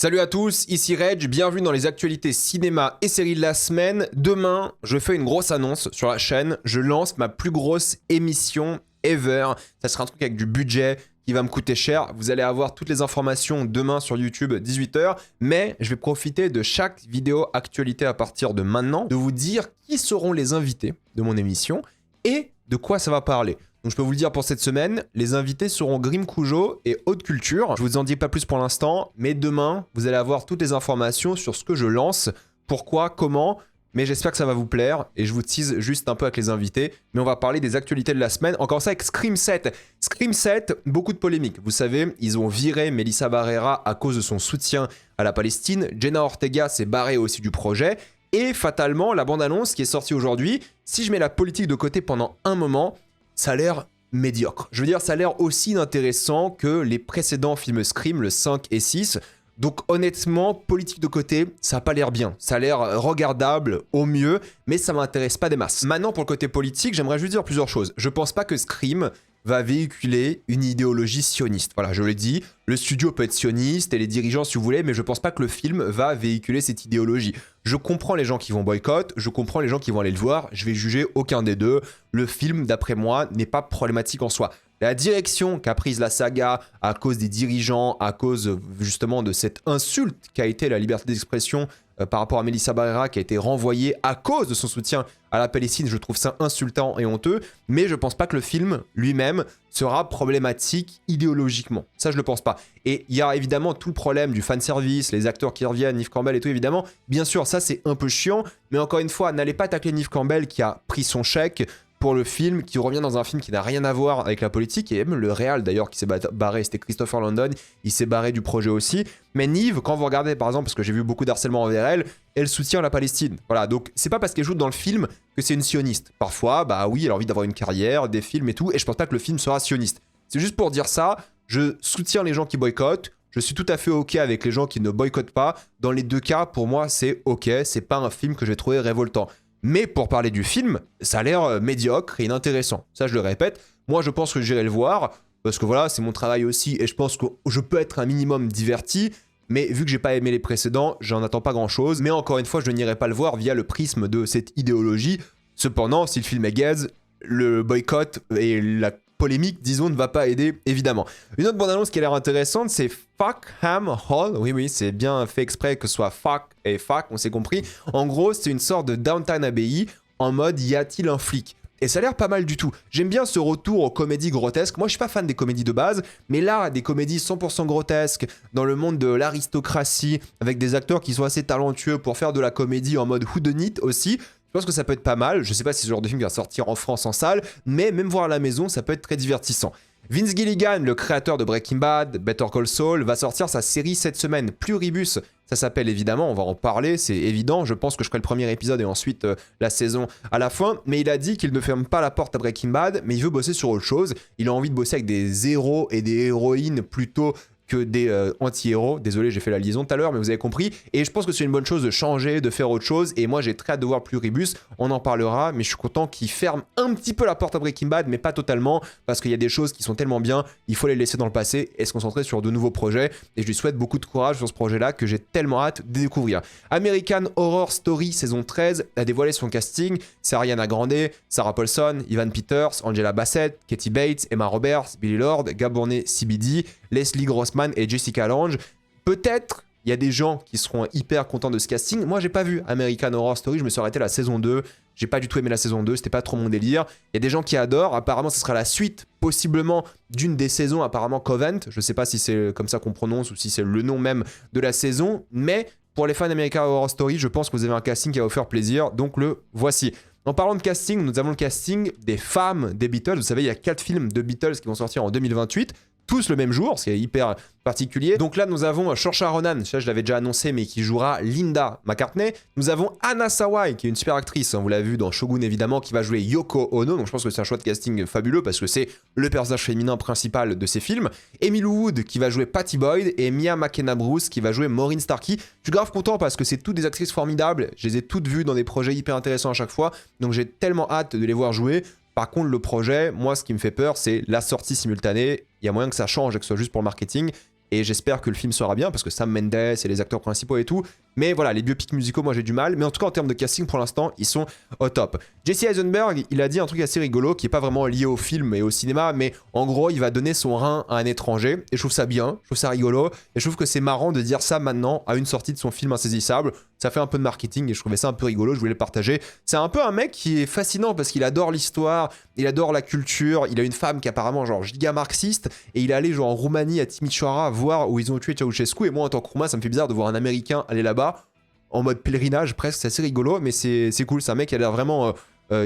Salut à tous, ici Reg, bienvenue dans les actualités cinéma et séries de la semaine. Demain, je fais une grosse annonce sur la chaîne, je lance ma plus grosse émission ever. Ça sera un truc avec du budget qui va me coûter cher. Vous allez avoir toutes les informations demain sur YouTube 18h, mais je vais profiter de chaque vidéo actualité à partir de maintenant, de vous dire qui seront les invités de mon émission et de quoi ça va parler. Donc je peux vous le dire pour cette semaine, les invités seront Grim Cujo et Haute Culture. Je vous en dis pas plus pour l'instant, mais demain, vous allez avoir toutes les informations sur ce que je lance, pourquoi, comment, mais j'espère que ça va vous plaire, et je vous tease juste un peu avec les invités, mais on va parler des actualités de la semaine, encore ça avec Scream 7. Scream 7, beaucoup de polémiques, vous savez, ils ont viré Melissa Barrera à cause de son soutien à la Palestine, Jenna Ortega s'est barrée aussi du projet, et fatalement, la bande-annonce qui est sortie aujourd'hui, si je mets la politique de côté pendant un moment, ça a l'air médiocre. Je veux dire, ça a l'air aussi inintéressant que les précédents films Scream, le 5 et 6. Donc honnêtement, politique de côté, ça n'a pas l'air bien. Ça a l'air regardable au mieux, mais ça m'intéresse pas des masses. Maintenant, pour le côté politique, j'aimerais juste dire plusieurs choses. Je pense pas que Scream va véhiculer une idéologie sioniste. Voilà, je l'ai dit, le studio peut être sioniste et les dirigeants si vous voulez, mais je pense pas que le film va véhiculer cette idéologie. Je comprends les gens qui vont boycott, je comprends les gens qui vont aller le voir, je vais juger aucun des deux. Le film, d'après moi, n'est pas problématique en soi. La direction qu'a prise la saga à cause des dirigeants, à cause justement de cette insulte qu'a été la liberté d'expression par rapport à Melissa Barrera qui a été renvoyée à cause de son soutien à la Palestine, je trouve ça insultant et honteux, mais je pense pas que le film lui-même sera problématique idéologiquement. Ça, je le pense pas. Et il y a évidemment tout le problème du fanservice, les acteurs qui reviennent, Neve Campbell et tout, évidemment. Bien sûr, ça, c'est un peu chiant, mais encore une fois, n'allez pas tacler Neve Campbell qui a pris son chèque pour le film, qui revient dans un film qui n'a rien à voir avec la politique, et même le réal d'ailleurs qui s'est barré, c'était Christopher Landon, il s'est barré du projet aussi. Mais Neve, quand vous regardez par exemple, parce que j'ai vu beaucoup d'harcèlement envers elle, elle soutient la Palestine. Voilà, donc c'est pas parce qu'elle joue dans le film que c'est une sioniste. Parfois, bah oui, elle a envie d'avoir une carrière, des films et tout, et je pense pas que le film sera sioniste. C'est juste pour dire ça, je soutiens les gens qui boycottent, je suis tout à fait ok avec les gens qui ne boycottent pas. Dans les deux cas, pour moi, c'est ok, c'est pas un film que j'ai trouvé révoltant. Mais pour parler du film, ça a l'air médiocre et inintéressant. Ça, je le répète. Moi, je pense que j'irai le voir, parce que voilà, c'est mon travail aussi, et je pense que je peux être un minimum diverti, mais vu que j'ai pas aimé les précédents, j'en attends pas grand-chose. Mais encore une fois, je n'irai pas le voir via le prisme de cette idéologie. Cependant, si le film est gaze, le boycott et la polémique, disons, ne va pas aider, évidemment. Une autre bande-annonce qui a l'air intéressante, c'est Fuckham Hall. Oui, c'est bien fait exprès que ce soit fuck et fuck, on s'est compris. En gros, c'est une sorte de Downton Abbey en mode y a-t-il un flic? Et ça a l'air pas mal du tout. J'aime bien ce retour aux comédies grotesques. Moi, je suis pas fan des comédies de base, mais là, des comédies 100% grotesques, dans le monde de l'aristocratie, avec des acteurs qui sont assez talentueux pour faire de la comédie en mode whodunit aussi. Je pense que ça peut être pas mal. Je sais pas si ce genre de film va sortir en France en salle, mais même voir à la maison, ça peut être très divertissant. Vince Gilligan, le créateur de Breaking Bad, Better Call Saul, va sortir sa série cette semaine, Pluribus. Ça s'appelle évidemment, on va en parler, c'est évident. Je pense que je ferai le premier épisode et ensuite la saison à la fin. Mais il a dit qu'il ne ferme pas la porte à Breaking Bad, mais il veut bosser sur autre chose. Il a envie de bosser avec des héros et des héroïnes plutôt que des anti-héros. Désolé, j'ai fait la liaison tout à l'heure, mais vous avez compris. Et je pense que c'est une bonne chose de changer, de faire autre chose. Et moi, j'ai très hâte de voir Pluribus. On en parlera, mais je suis content qu'il ferme un petit peu la porte à Breaking Bad, mais pas totalement, parce qu'il y a des choses qui sont tellement bien, il faut les laisser dans le passé et se concentrer sur de nouveaux projets. Et je lui souhaite beaucoup de courage sur ce projet-là que j'ai tellement hâte de découvrir. American Horror Story saison 13 a dévoilé son casting. C'est Ariana Grande, Sarah Paulson, Evan Peters, Angela Bassett, Katie Bates, Emma Roberts, Billy Lord, Gabournet CBD, Leslie Grossman et Jessica Lange. Peut-être il y a des gens qui seront hyper contents de ce casting. Moi, j'ai pas vu American Horror Story, je me suis arrêté à la saison 2. J'ai pas du tout aimé la saison 2, c'était pas trop mon délire. Il y a des gens qui adorent, apparemment ce sera la suite possiblement d'une des saisons, apparemment Covent. Je sais pas si c'est comme ça qu'on prononce ou si c'est le nom même de la saison, mais pour les fans d'American Horror Story, je pense que vous avez un casting qui va vous faire plaisir, donc le voici. En parlant de casting, nous avons le casting des femmes des Beatles. Vous savez, il y a 4 films de Beatles qui vont sortir en 2028. Tous le même jour, ce qui est hyper particulier. Donc là, nous avons Saoirse Ronan, ça je l'avais déjà annoncé, mais qui jouera Linda McCartney. Nous avons Anna Sawai, qui est une super actrice, hein, vous l'avez vu dans Shogun évidemment, qui va jouer Yoko Ono. Donc je pense que c'est un choix de casting fabuleux parce que c'est le personnage féminin principal de ces films. Emily Wood, qui va jouer Patty Boyd, et Mia McKenna Bruce, qui va jouer Maureen Starkey. Je suis grave content parce que c'est toutes des actrices formidables. Je les ai toutes vues dans des projets hyper intéressants à chaque fois. Donc j'ai tellement hâte de les voir jouer. Par contre, le projet, moi, ce qui me fait peur, c'est la sortie simultanée. Il y a moyen que ça change et que ce soit juste pour le marketing. et j'espère que le film sera bien parce que Sam Mendes et les acteurs principaux et tout. Mais voilà, les biopics musicaux, moi j'ai du mal. Mais en tout cas, en termes de casting, pour l'instant, ils sont au top. Jesse Eisenberg, il a dit un truc assez rigolo qui est pas vraiment lié au film et au cinéma, mais en gros, il va donner son rein à un étranger. Et je trouve ça bien, je trouve ça rigolo. Et je trouve que c'est marrant de dire ça maintenant à une sortie de son film Insaisissable. Ça fait un peu de marketing et je trouvais ça un peu rigolo, je voulais le partager. C'est un peu un mec qui est fascinant parce qu'il adore l'histoire, il adore la culture. Il a une femme qui est apparemment genre giga marxiste et il est allé genre en Roumanie à Timișoara voir où ils ont tué Ceausescu. Et moi, en tant que Roumain, ça me fait bizarre de voir un Américain aller là-bas en mode pèlerinage presque. C'est assez rigolo, mais c'est cool. C'est un mec qui a l'air vraiment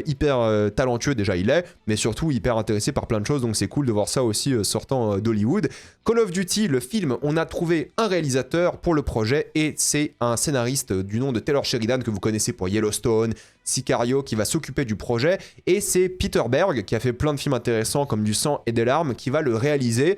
hyper talentueux, déjà il est, mais surtout hyper intéressé par plein de choses, donc c'est cool de voir ça aussi sortant d'Hollywood. Call of Duty, le film, on a trouvé un réalisateur pour le projet et c'est un scénariste du nom de Taylor Sheridan que vous connaissez pour Yellowstone, Sicario, qui va s'occuper du projet, et c'est Peter Berg qui a fait plein de films intéressants comme Du sang et des larmes qui va le réaliser.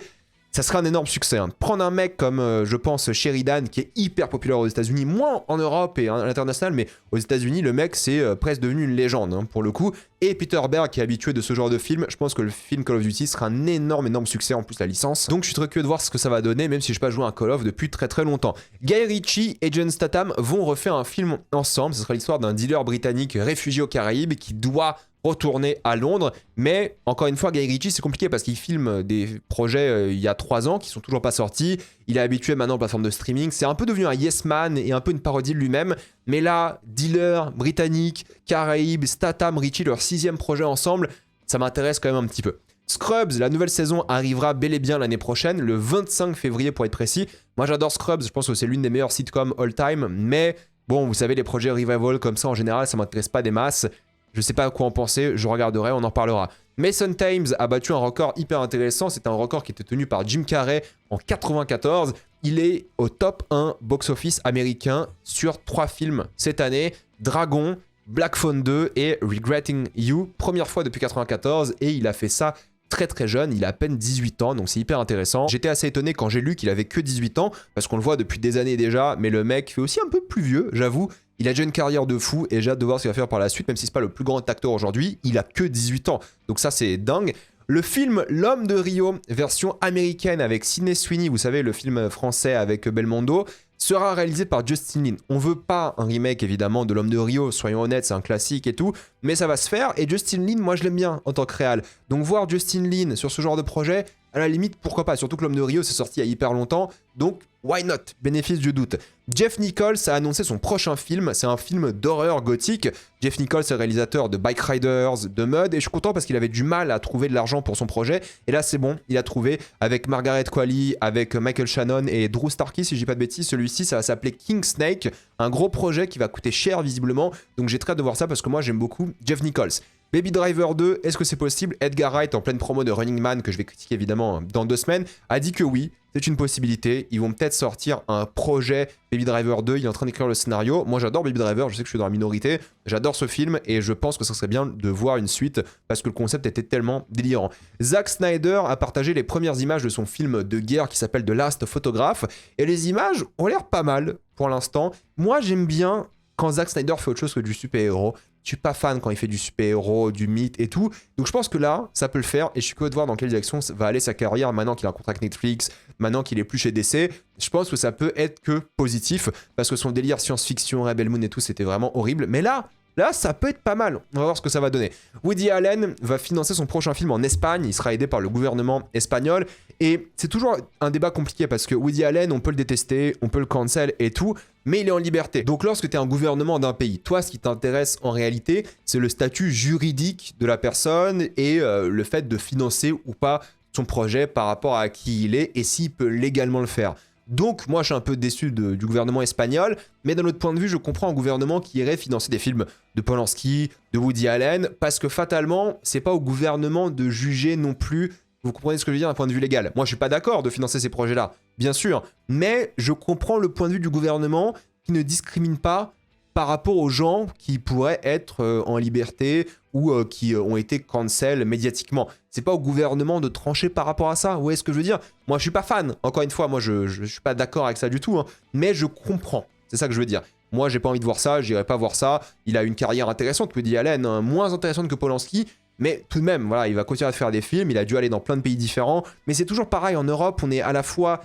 Ça sera un énorme succès. Hein. Prendre un mec comme, je pense, Sheridan, qui est hyper populaire aux États-Unis, moins en Europe et à l'international, mais aux États-Unis, le mec, c'est presque devenu une légende, hein, pour le coup. Et Peter Berg, qui est habitué de ce genre de film, je pense que le film Call of Duty sera un énorme succès, en plus la licence. Donc je suis très curieux de voir ce que ça va donner, même si je n'ai pas joué à un Call of depuis très longtemps. Guy Ritchie et John Statham vont refaire un film ensemble. Ce sera l'histoire d'un dealer britannique réfugié aux Caraïbes qui doit retourner à Londres, mais encore une fois, Guy Ritchie, c'est compliqué parce qu'il filme des projets il y a 3 ans qui sont toujours pas sortis. Il est habitué maintenant aux plateformes de streaming. C'est un peu devenu un yes man et un peu une parodie de lui-même. Mais là, dealer, britannique, Caraïbes, Statham, Ritchie, leur 6e projet ensemble, ça m'intéresse quand même un petit peu. Scrubs, la nouvelle saison arrivera bel et bien l'année prochaine, le 25 février pour être précis. Moi j'adore Scrubs, je pense que c'est l'une des meilleures sitcoms all time, mais bon, vous savez, les projets revival comme ça en général, ça m'intéresse pas des masses. Je sais pas à quoi en penser, je regarderai, on en parlera. Mason Thames a battu un record hyper intéressant, c'est un record qui était tenu par Jim Carrey en 94. Il est au top 1 box-office américain sur 3 films cette année, Dragon, Black Phone 2 et Regretting You, première fois depuis 94, et il a fait ça très jeune, il a à peine 18 ans, donc c'est hyper intéressant. J'étais assez étonné quand j'ai lu qu'il avait que 18 ans, parce qu'on le voit depuis des années déjà, mais le mec fait aussi un peu plus vieux, j'avoue. Il a déjà une carrière de fou et j'ai hâte de voir ce qu'il va faire par la suite, même si c'est pas le plus grand acteur aujourd'hui, il a que 18 ans. Donc ça c'est dingue. Le film L'Homme de Rio, version américaine avec Sydney Sweeney, vous savez, le film français avec Belmondo, sera réalisé par Justin Lin. On veut pas un remake évidemment de L'Homme de Rio, soyons honnêtes, c'est un classique et tout, mais ça va se faire et Justin Lin, moi je l'aime bien en tant que réal. Donc voir Justin Lin sur ce genre de projet, à la limite, pourquoi pas, surtout que L'Homme de Rio c'est sorti il y a hyper longtemps, donc why not, bénéfice du doute. Jeff Nichols a annoncé son prochain film, c'est un film d'horreur gothique. Jeff Nichols est réalisateur de Bike Riders, de Mud, et je suis content parce qu'il avait du mal à trouver de l'argent pour son projet, et là c'est bon, il a trouvé avec Margaret Qualley, avec Michael Shannon et Drew Starkey, si je dis pas de bêtises. Celui-ci, ça va s'appeler King Snake, un gros projet qui va coûter cher visiblement, donc j'ai très hâte de voir ça parce que moi j'aime beaucoup Jeff Nichols. Baby Driver 2, est-ce que c'est possible? Edgar Wright, en pleine promo de Running Man, que je vais critiquer évidemment dans 2 semaines, a dit que oui, c'est une possibilité. Ils vont peut-être sortir un projet Baby Driver 2, il est en train d'écrire le scénario. Moi j'adore Baby Driver, je sais que je suis dans la minorité, j'adore ce film et je pense que ça serait bien de voir une suite parce que le concept était tellement délirant. Zack Snyder a partagé les premières images de son film de guerre qui s'appelle The Last Photograph et les images ont l'air pas mal pour l'instant. Moi j'aime bien quand Zack Snyder fait autre chose que du super-héros. Je suis pas fan quand il fait du super-héros, du mythe et tout. Donc je pense que là, ça peut le faire. Et je suis curieux de voir dans quelle direction va aller sa carrière maintenant qu'il a un contrat avec Netflix, maintenant qu'il est plus chez DC. Je pense que ça peut être que positif. Parce que son délire science-fiction, Rebel Moon et tout, c'était vraiment horrible. Mais là, ça peut être pas mal. On va voir ce que ça va donner. Woody Allen va financer son prochain film en Espagne. Il sera aidé par le gouvernement espagnol. Et c'est toujours un débat compliqué parce que Woody Allen, on peut le détester, on peut le cancel et tout, mais il est en liberté. Donc lorsque tu es un gouvernement d'un pays, toi, ce qui t'intéresse en réalité, c'est le statut juridique de la personne et le fait de financer ou pas son projet par rapport à qui il est et s'il peut légalement le faire. Donc moi je suis un peu déçu du gouvernement espagnol, mais d'un autre point de vue je comprends un gouvernement qui irait financer des films de Polanski, de Woody Allen, parce que fatalement c'est pas au gouvernement de juger non plus, vous comprenez ce que je veux dire d'un point de vue légal. Moi je suis pas d'accord de financer ces projets-là, bien sûr, mais je comprends le point de vue du gouvernement qui ne discrimine pas par rapport aux gens qui pourraient être en liberté ou qui ont été cancel médiatiquement. C'est pas au gouvernement de trancher par rapport à ça. Vous voyez ce que je veux dire? Moi, je suis pas fan. Encore une fois, moi, je suis pas d'accord avec ça du tout. Hein, mais je comprends. C'est ça que je veux dire. Moi, j'ai pas envie de voir ça. J'irai pas voir ça. Il a une carrière intéressante, Woody Allen, hein, moins intéressante que Polanski. Mais tout de même, voilà, il va continuer à faire des films. Il a dû aller dans plein de pays différents. Mais c'est toujours pareil. En Europe, on est à la fois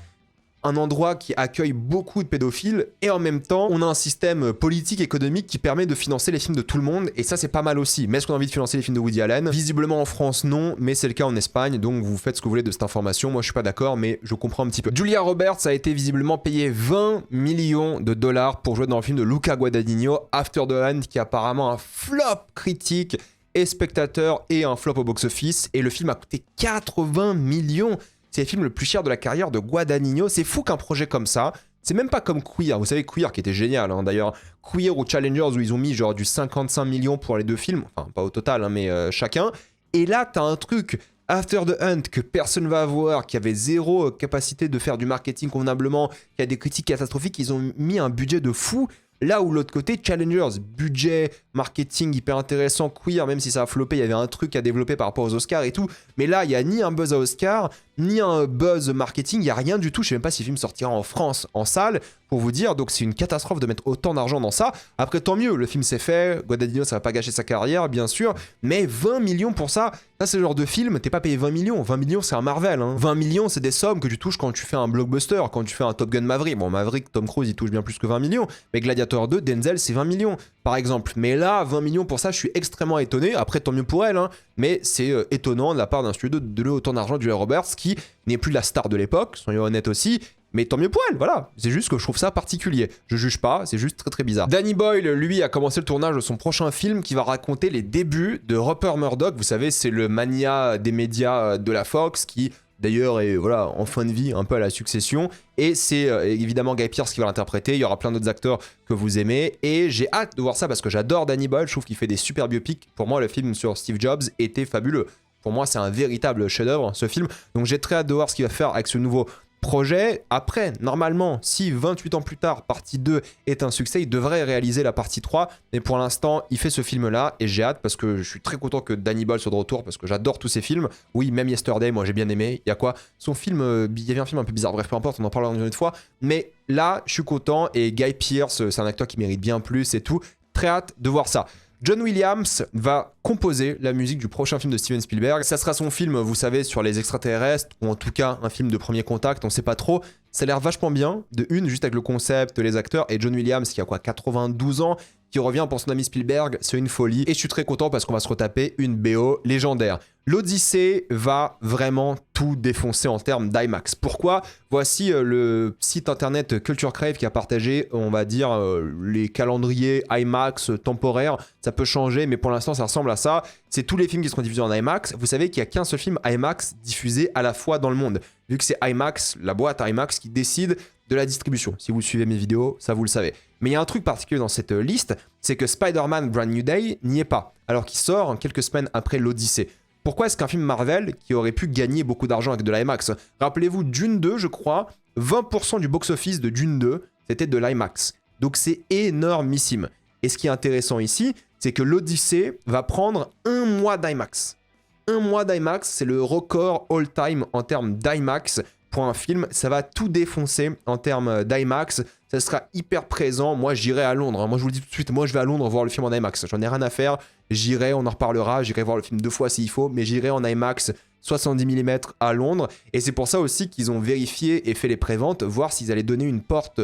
un endroit qui accueille beaucoup de pédophiles et en même temps on a un système politique économique qui permet de financer les films de tout le monde et ça c'est pas mal aussi. Mais est-ce qu'on a envie de financer les films de Woody Allen? Visiblement en France non, mais c'est le cas en Espagne, donc vous faites ce que vous voulez de cette information. Moi je suis pas d'accord, mais je comprends un petit peu. Julia Roberts a été visiblement payée 20 millions de dollars pour jouer dans le film de Luca Guadagnino, After the Hunt, qui est apparemment un flop critique et spectateur et un flop au box-office, et le film a coûté 80 millions. C'est le film le plus cher de la carrière de Guadagnino. C'est fou qu'un projet comme ça, c'est même pas comme Queer. Vous savez, Queer qui était génial, hein. D'ailleurs, Queer ou Challengers où ils ont mis genre du 55 millions pour les deux films, enfin pas au total, hein, mais chacun. Et là, t'as un truc, After the Hunt, que personne va voir, qui avait zéro capacité de faire du marketing convenablement, qui a des critiques catastrophiques, ils ont mis un budget de fou. Là où l'autre côté, Challengers, budget, marketing hyper intéressant, Queer, même si ça a floppé, il y avait un truc à développer par rapport aux Oscars et tout. Mais là, il n'y a ni un buzz à Oscar, ni un buzz marketing, il n'y a rien du tout. Je ne sais même pas si le film sortira en France, en salle, pour vous dire. Donc c'est une catastrophe de mettre autant d'argent dans ça. Après, tant mieux, le film s'est fait, Guadagnino, ça va pas gâcher sa carrière, bien sûr. Mais 20 millions pour ça, c'est le genre de film, t'es pas payé 20 millions. 20 millions, c'est un Marvel. Hein. 20 millions, c'est des sommes que tu touches quand tu fais un blockbuster, quand tu fais un Top Gun Maverick. Bon, Maverick, Tom Cruise, il touche bien plus que 20 millions. Mais Gladiator 2, Denzel, c'est 20 millions, par exemple. Mais là, 20 millions pour ça, je suis extrêmement étonné. Après, tant mieux pour elle, hein. Mais c'est étonnant de la part d'un studio de donner autant d'argent à Julia Roberts, qui n'est plus la star de l'époque, soyons honnêtes aussi. Mais tant mieux pour elle, voilà. C'est juste que je trouve ça particulier. Je juge pas, c'est juste très très bizarre. Danny Boyle, lui, a commencé le tournage de son prochain film qui va raconter les débuts de Rupert Murdoch. Vous savez, c'est le mania des médias de la Fox qui, d'ailleurs, est voilà, en fin de vie, un peu à la succession. Et c'est évidemment Guy Pearce qui va l'interpréter. Il y aura plein d'autres acteurs que vous aimez. Et j'ai hâte de voir ça parce que j'adore Danny Boyle. Je trouve qu'il fait des super biopics. Pour moi, le film sur Steve Jobs était fabuleux. Pour moi, c'est un véritable chef-d'œuvre, ce film. Donc j'ai très hâte de voir ce qu'il va faire avec ce nouveau projet. Après, normalement, si 28 ans plus tard, partie 2 est un succès, il devrait réaliser la partie 3. Mais pour l'instant, il fait ce film-là et j'ai hâte parce que je suis très content que Danny Boyle soit de retour parce que j'adore tous ses films. Oui, même Yesterday, moi j'ai bien aimé. Il y a quoi? Son film, il y avait un film un peu bizarre. Bref, peu importe, on en parlera une autre fois. Mais là, je suis content et Guy Pearce, c'est un acteur qui mérite bien plus et tout. Très hâte de voir ça. John Williams va composer la musique du prochain film de Steven Spielberg. Ça sera son film, vous savez, sur les extraterrestres, ou en tout cas un film de premier contact, on sait pas trop. Ça a l'air vachement bien, de une, juste avec le concept, les acteurs, et John Williams qui a quoi, 92 ans, qui revient pour son ami Spielberg, c'est une folie. Et je suis très content parce qu'on va se retaper une BO légendaire. L'Odyssée va vraiment tout défoncer en termes d'IMAX. Pourquoi? Voici le site internet Culture Crave qui a partagé, on va dire, les calendriers IMAX temporaires. Ça peut changer, mais pour l'instant, ça ressemble à ça. C'est tous les films qui seront diffusés en IMAX. Vous savez qu'il n'y a qu'un seul film IMAX diffusé à la fois dans le monde. Vu que c'est IMAX, la boîte IMAX, qui décide de la distribution. Si vous suivez mes vidéos, ça vous le savez. Mais il y a un truc particulier dans cette liste, c'est que Spider-Man Brand New Day n'y est pas, alors qu'il sort quelques semaines après l'Odyssée. Pourquoi est-ce qu'un film Marvel, qui aurait pu gagner beaucoup d'argent avec de l'IMAX, rappelez-vous, Dune 2, je crois, 20% du box-office de Dune 2, c'était de l'IMAX. Donc c'est énormissime. Et ce qui est intéressant ici, c'est que l'Odyssée va prendre un mois d'IMAX. Un mois d'IMAX, c'est le record all-time en termes d'IMAX pour un film. Ça va tout défoncer en termes d'IMAX. Ça sera hyper présent. Moi, j'irai à Londres. Moi, je vous le dis tout de suite, moi, je vais à Londres voir le film en IMAX. J'en ai rien à faire. J'irai, on en reparlera. J'irai voir le film 2 fois s'il faut, mais j'irai en IMAX 70 mm à Londres. Et c'est pour ça aussi qu'ils ont vérifié et fait les préventes, voir s'ils allaient donner une porte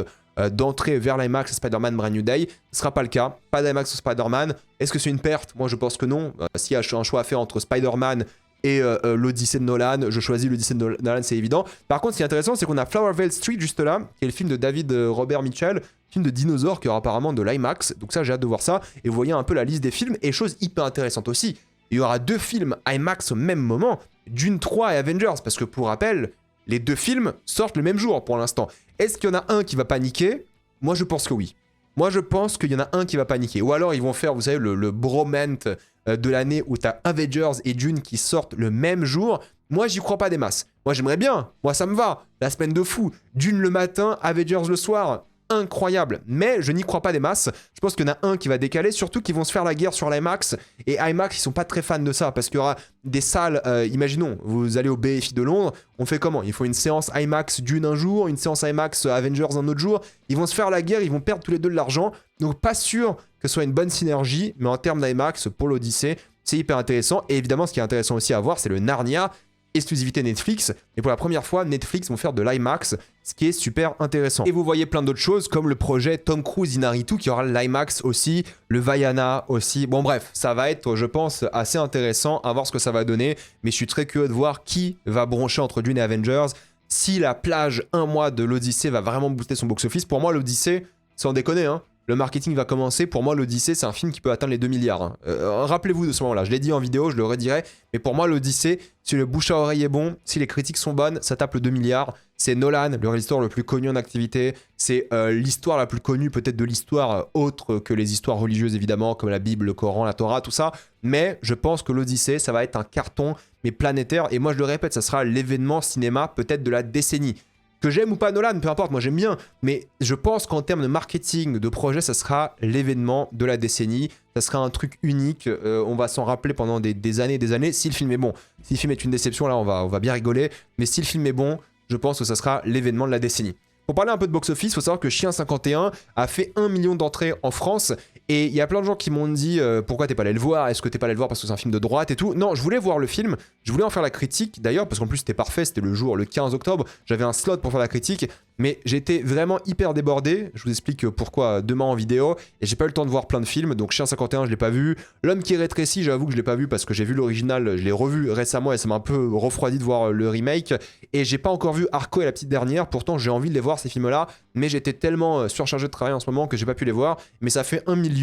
d'entrée vers l'IMAX Spider-Man Brand New Day. Ce sera pas le cas. Pas d'IMAX sur Spider-Man. Est-ce que c'est une perte? Moi, je pense que non. S'il y a un choix à faire entre Spider-Man et l'Odyssée de Nolan, je choisis l'Odyssée de Nolan, c'est évident. Par contre, ce qui est intéressant, c'est qu'on a Flowervale Street juste là, qui est le film de David Robert Mitchell, film de dinosaure qui aura apparemment de l'IMAX. Donc ça, j'ai hâte de voir ça. Et vous voyez un peu la liste des films. Et chose hyper intéressante aussi, il y aura 2 films IMAX au même moment, Dune 3 et Avengers, parce que pour rappel, les 2 films sortent le même jour pour l'instant. Est-ce qu'il y en a un qui va paniquer? Moi, je pense que oui. Moi, je pense qu'il y en a un qui va paniquer. Ou alors, ils vont faire, vous savez, le bromance de l'année où t'as Avengers et Dune qui sortent le même jour. Moi, j'y crois pas des masses. Moi, j'aimerais bien. Moi, ça me va. La semaine de fou. Dune le matin, Avengers le soir. Incroyable. Mais je n'y crois pas des masses. Je pense qu'il y en a un qui va décaler, surtout qu'ils vont se faire la guerre sur l'IMAX. Et IMAX, ils sont pas très fans de ça, parce qu'il y aura des salles, imaginons, vous allez au BFI de Londres, on fait comment? Il faut une séance IMAX Dune un jour, une séance IMAX Avengers un autre jour. Ils vont se faire la guerre, ils vont perdre tous les deux de l'argent. Donc pas sûr que ce soit une bonne synergie, mais en termes d'IMAX, pour l'Odyssée, c'est hyper intéressant. Et évidemment, ce qui est intéressant aussi à voir, c'est le Narnia. exclusivité Netflix. Et pour la première fois, Netflix vont faire de l'IMAX, ce qui est super intéressant. Et vous voyez plein d'autres choses comme le projet Tom Cruise Inaritu qui aura l'IMAX aussi, le Vaiana aussi. Bon bref, ça va être, je pense, assez intéressant à voir ce que ça va donner. Mais je suis très curieux de voir qui va broncher entre Dune et Avengers. Si la plage un mois de l'Odyssée va vraiment booster son box-office, pour moi l'Odyssée, sans déconner, hein, le marketing va commencer. Pour moi, l'Odyssée, c'est un film qui peut atteindre les 2 milliards. Hein. Rappelez-vous de ce moment-là. Je l'ai dit en vidéo, je le redirai. Mais pour moi, l'Odyssée, si le bouche à oreille est bon, si les critiques sont bonnes, ça tape le 2 milliards. C'est Nolan, le réalisateur le plus connu en activité. C'est l'histoire la plus connue, peut-être de l'histoire autre que les histoires religieuses, évidemment, comme la Bible, le Coran, la Torah, tout ça. Mais je pense que l'Odyssée, ça va être un carton, mais planétaire. Et moi, je le répète, ça sera l'événement cinéma peut-être de la décennie. Que j'aime ou pas Nolan, peu importe, moi j'aime bien, mais je pense qu'en termes de marketing, de projet, ça sera l'événement de la décennie, ça sera un truc unique, on va s'en rappeler pendant des années et des années, si le film est bon. Si le film est une déception, là on va bien rigoler, mais si le film est bon, je pense que ça sera l'événement de la décennie. Pour parler un peu de box-office, il faut savoir que Chien 51 a fait 1 million d'entrées en France. Et il y a plein de gens qui m'ont dit pourquoi t'es pas allé le voir? Est-ce que t'es pas allé le voir parce que c'est un film de droite et tout? Non, je voulais voir le film, je voulais en faire la critique d'ailleurs, parce qu'en plus c'était parfait, c'était le 15 octobre, j'avais un slot pour faire la critique, mais j'étais vraiment hyper débordé. Je vous explique pourquoi demain en vidéo, et j'ai pas eu le temps de voir plein de films, donc Chien 51 je l'ai pas vu. L'homme qui rétrécit, j'avoue que je l'ai pas vu parce que j'ai vu l'original, je l'ai revu récemment et ça m'a un peu refroidi de voir le remake, et j'ai pas encore vu Arco et la petite dernière, pourtant j'ai envie de les voir ces films-là, mais j'étais tellement surchargé de travail en ce moment que j'ai pas pu les voir, mais ça fait 1 million.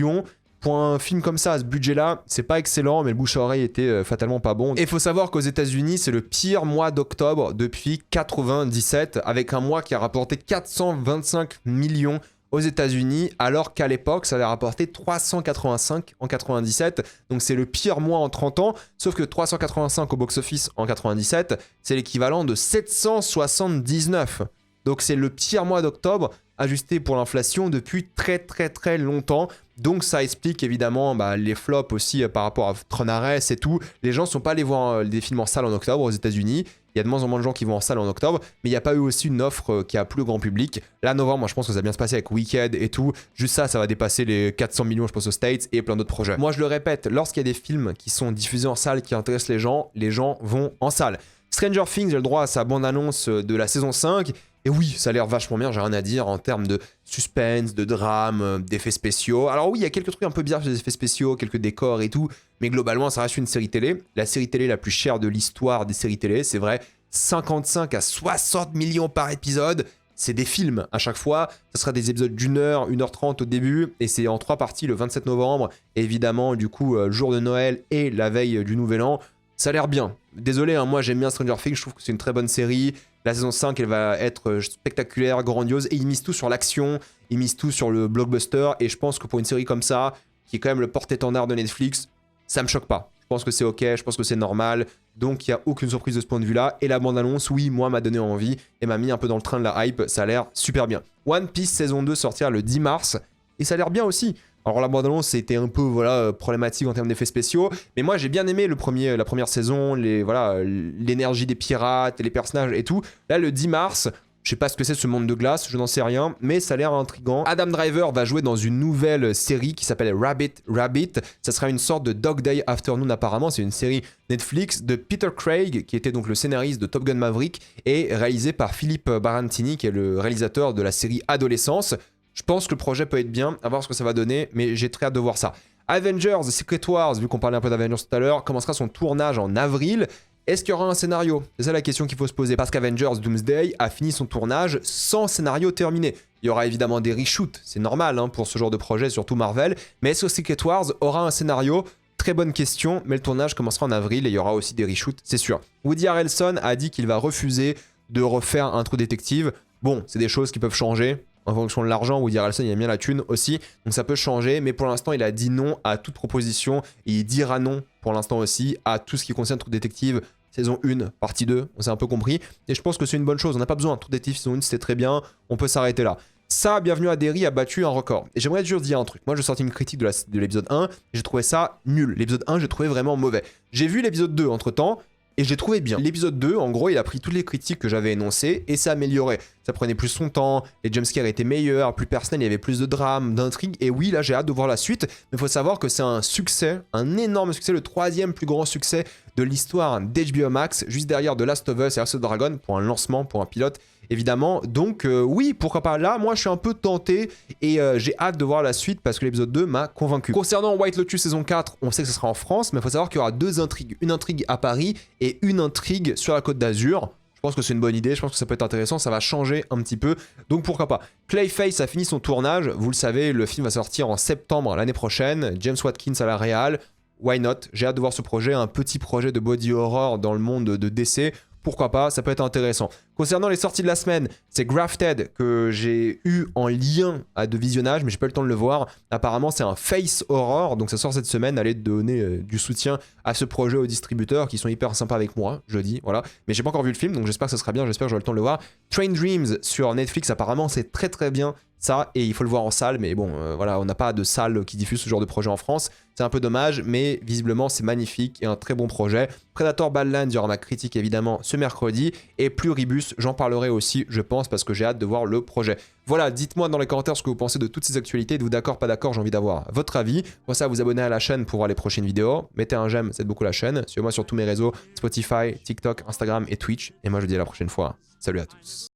Pour un film comme ça, à ce budget-là, c'est pas excellent, mais le bouche à oreille était fatalement pas bon. Et il faut savoir qu'aux États-Unis, c'est le pire mois d'octobre depuis 97, avec un mois qui a rapporté 425 millions aux États-Unis, alors qu'à l'époque, ça avait rapporté 385 en 97. Donc c'est le pire mois en 30 ans, sauf que 385 au box-office en 97, c'est l'équivalent de 779. Donc c'est le pire mois d'octobre ajusté pour l'inflation depuis très longtemps. Donc ça explique évidemment les flops aussi par rapport à Tron Ares et tout. Les gens ne sont pas allés voir des films en salle en octobre aux États-Unis. Il y a de moins en moins de gens qui vont en salle en octobre, mais il n'y a pas eu aussi une offre qui a plu au grand public. Là, novembre, moi je pense que ça va bien se passer avec Wicked et tout. Juste ça va dépasser les 400 millions, je pense, aux States et plein d'autres projets. Moi je le répète, lorsqu'il y a des films qui sont diffusés en salle qui intéressent les gens vont en salle. Stranger Things, j'ai le droit à sa bande-annonce de la saison 5. Et oui, ça a l'air vachement bien, j'ai rien à dire en termes de suspense, de drame, d'effets spéciaux. Alors oui, il y a quelques trucs un peu bizarres sur les effets spéciaux, quelques décors et tout, mais globalement, ça reste une série télé. La série télé la plus chère de l'histoire des séries télé, c'est vrai, 55 à 60 millions par épisode. C'est des films à chaque fois, ce sera des épisodes d'1 heure, 1h30 au début, et c'est en 3 parties le 27 novembre, et évidemment, du coup, le jour de Noël et la veille du Nouvel An. Ça a l'air bien. Désolé, hein, moi j'aime bien Stranger Things, je trouve que c'est une très bonne série. La saison 5, elle va être spectaculaire, grandiose, et ils misent tout sur l'action, ils misent tout sur le blockbuster, et je pense que pour une série comme ça, qui est quand même le porte-étendard de Netflix, ça me choque pas. Je pense que c'est ok, je pense que c'est normal, donc il n'y a aucune surprise de ce point de vue-là. Et la bande-annonce, oui, moi, m'a donné envie, et m'a mis un peu dans le train de la hype, ça a l'air super bien. One Piece saison 2 sortira le 10 mars, et ça a l'air bien aussi. Alors la bande-annonce c'était un peu problématique en termes d'effets spéciaux, mais moi j'ai bien aimé la première saison, l'énergie des pirates, les personnages et tout. Là le 10 mars, je sais pas ce que c'est ce monde de glace, je n'en sais rien, mais ça a l'air intriguant. Adam Driver va jouer dans une nouvelle série qui s'appelle Rabbit. Ça sera une sorte de Dog Day Afternoon apparemment, c'est une série Netflix de Peter Craig, qui était donc le scénariste de Top Gun Maverick, et réalisé par Philippe Barantini, qui est le réalisateur de la série Adolescence. Je pense que le projet peut être bien, à voir ce que ça va donner, mais j'ai très hâte de voir ça. Avengers Secret Wars, vu qu'on parlait un peu d'Avengers tout à l'heure, commencera son tournage en avril. Est-ce qu'il y aura un scénario? C'est ça la question qu'il faut se poser, parce qu'Avengers Doomsday a fini son tournage sans scénario terminé. Il y aura évidemment des reshoots, c'est normal pour ce genre de projet, surtout Marvel, mais est-ce que Secret Wars aura un scénario? Très bonne question, mais le tournage commencera en avril et il y aura aussi des reshoots, c'est sûr. Woody Harrelson a dit qu'il va refuser de refaire un True Detective. Bon, c'est des choses qui peuvent changer. En fonction de l'argent, Woody Harrelson, il aime bien la thune aussi, donc ça peut changer, mais pour l'instant, il a dit non à toute proposition, et il dira non, pour l'instant aussi, à tout ce qui concerne True Detective, saison 1, partie 2, on s'est un peu compris, et je pense que c'est une bonne chose, on n'a pas besoin, True Detective saison 1, c'était très bien, on peut s'arrêter là. Ça, Bienvenue à Derry a battu un record, et j'aimerais juste dire un truc, moi j'ai sorti une critique de l'épisode 1, et j'ai trouvé ça nul, l'épisode 1, j'ai trouvé vraiment mauvais. J'ai vu l'épisode 2 entre temps, et j'ai trouvé bien. L'épisode 2, en gros, il a pris toutes les critiques que j'avais énoncées et s'est amélioré. Ça prenait plus son temps, les jumpscares étaient meilleurs, plus personnels, il y avait plus de drame, d'intrigue. Et oui, là, j'ai hâte de voir la suite. Mais il faut savoir que c'est un succès, un énorme succès, le 3e plus grand succès de l'histoire d'HBO Max, juste derrière The Last of Us et House of Dragon, pour un lancement, pour un pilote, évidemment. Donc oui, pourquoi pas. Là, moi, je suis un peu tenté et j'ai hâte de voir la suite parce que l'épisode 2 m'a convaincu. Concernant White Lotus saison 4, on sait que ce sera en France, mais il faut savoir qu'il y aura 2 intrigues. Une intrigue à Paris et une intrigue sur la Côte d'Azur. Je pense que c'est une bonne idée, je pense que ça peut être intéressant, ça va changer un petit peu, donc pourquoi pas. Clayface a fini son tournage, vous le savez, le film va sortir en septembre l'année prochaine, James Watkins à la réal, why not? J'ai hâte de voir ce projet, un petit projet de body horror dans le monde de DC, pourquoi pas, ça peut être intéressant. Concernant les sorties de la semaine, c'est Grafted que j'ai eu en lien de visionnage, mais j'ai pas eu le temps de le voir. Apparemment, c'est un face horror, donc ça sort cette semaine. Allez donner du soutien à ce projet aux distributeurs qui sont hyper sympas avec moi, je dis, voilà. Mais j'ai pas encore vu le film, donc j'espère que ça sera bien, j'espère que j'aurai le temps de le voir. Train Dreams sur Netflix, apparemment, c'est très très bien. Ça, et il faut le voir en salle, mais bon, voilà, on n'a pas de salle qui diffuse ce genre de projet en France. C'est un peu dommage, mais visiblement, c'est magnifique et un très bon projet. Predator Badlands, il y aura ma critique évidemment ce mercredi. Et Pluribus, j'en parlerai aussi, je pense, parce que j'ai hâte de voir le projet. Voilà, dites-moi dans les commentaires ce que vous pensez de toutes ces actualités. Êtes-vous d'accord, pas d'accord, j'ai envie d'avoir votre avis. Pour ça, vous abonnez à la chaîne pour voir les prochaines vidéos. Mettez un j'aime, ça aide beaucoup la chaîne. Suivez-moi sur tous mes réseaux, Spotify, TikTok, Instagram et Twitch. Et moi, je vous dis à la prochaine fois. Salut à tous.